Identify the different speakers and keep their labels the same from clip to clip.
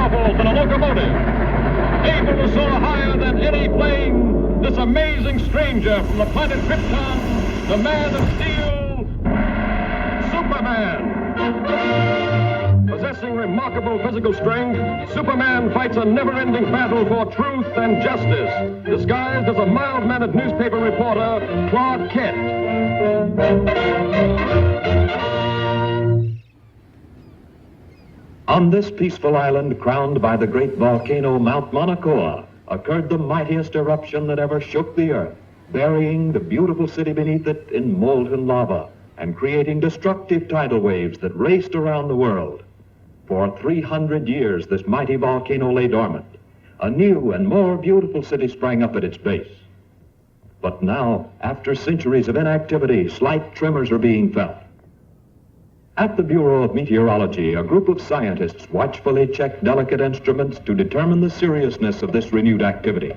Speaker 1: powerful than a locomotive, able to soar higher than any plane, this amazing stranger from the planet Krypton, the Man of Steel, Superman. Possessing remarkable physical strength, Superman fights a never-ending battle for truth and justice, disguised as a mild-mannered newspaper reporter, Clark Kent.
Speaker 2: On this peaceful island, crowned by the great volcano Mount Mauna Kea, occurred the mightiest eruption that ever shook the earth, burying the beautiful city beneath it in molten lava and creating destructive tidal waves that raced around the world. For 300 years, this mighty volcano lay dormant. A new and more beautiful city sprang up at its base. But now, after centuries of inactivity, slight tremors are being felt. At the Bureau of Meteorology, a group of scientists watchfully check delicate instruments to determine the seriousness of this renewed activity.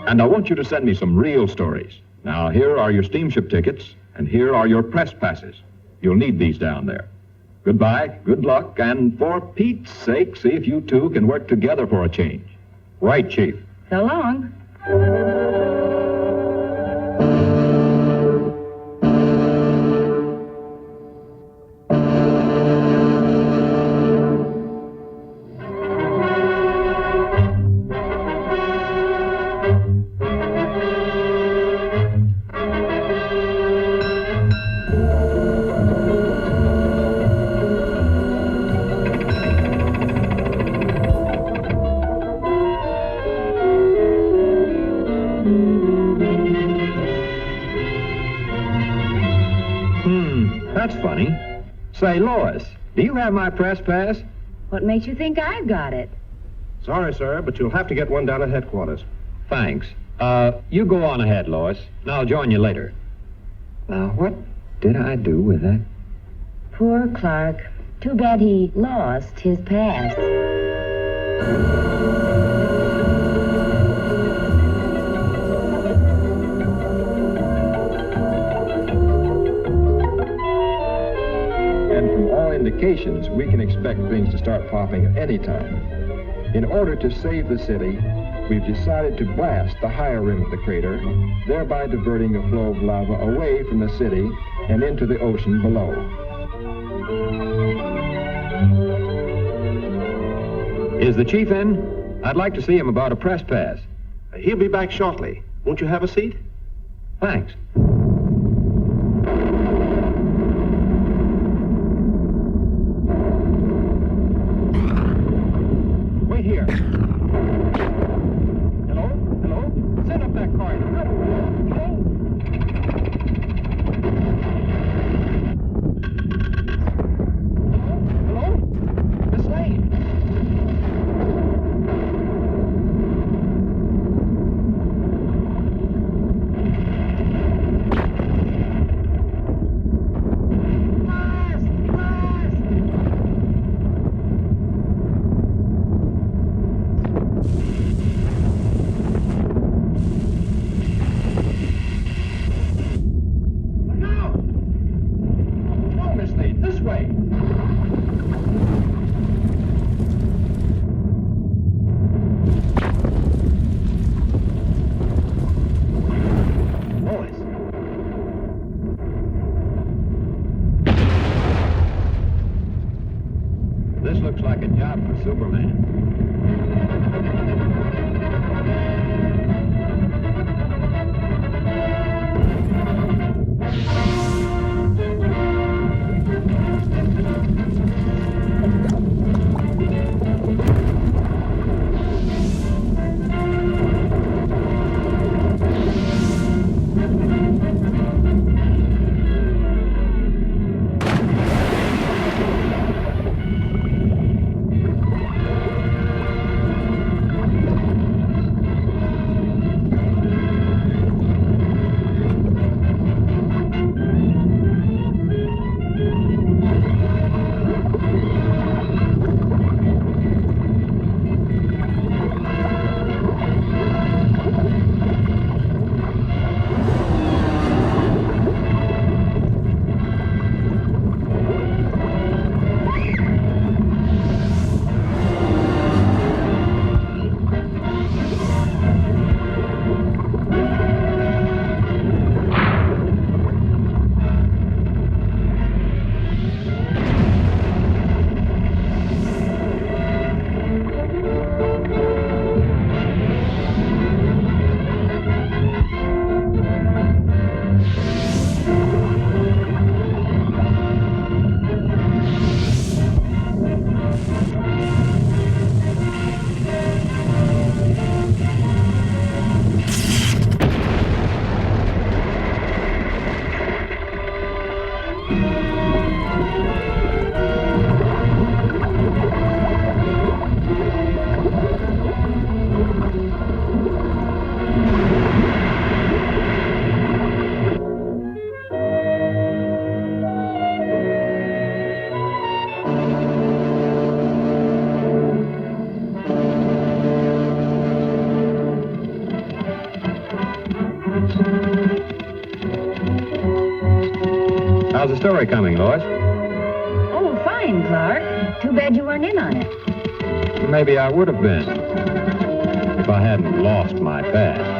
Speaker 2: And I want you to send me some real stories. Now, here are your steamship tickets, and here are your press passes. You'll need these down there. Goodbye, good luck, and for Pete's sake, see if you two can work together for a change. Right, Chief.
Speaker 3: So long.
Speaker 2: That's funny. Say, Lois, do you have my press pass?
Speaker 3: What makes you think I've got it?
Speaker 4: Sorry, sir, but you'll have to get one down at headquarters.
Speaker 2: Thanks. You go on ahead, Lois, and I'll join you later. Now, what did I do with that?
Speaker 3: Poor Clark. Too bad he lost his pass.
Speaker 4: Indications, we can expect things to start popping at any time. In order to save the city, we've decided to blast the higher rim of the crater, thereby diverting a flow of lava away from the city and into the ocean below.
Speaker 2: Is the chief in? I'd like to see him about a press pass.
Speaker 4: He'll be back shortly. Won't you have a seat?
Speaker 2: Thanks. Here. Hello? Hello? Send up that car. Hello? Hello? Miss Lane. This looks like a job for Superman.
Speaker 5: How's the story coming, Lois?
Speaker 3: Oh, fine, Clark. Too bad you weren't in on it.
Speaker 5: Maybe I would have been if I hadn't lost my past.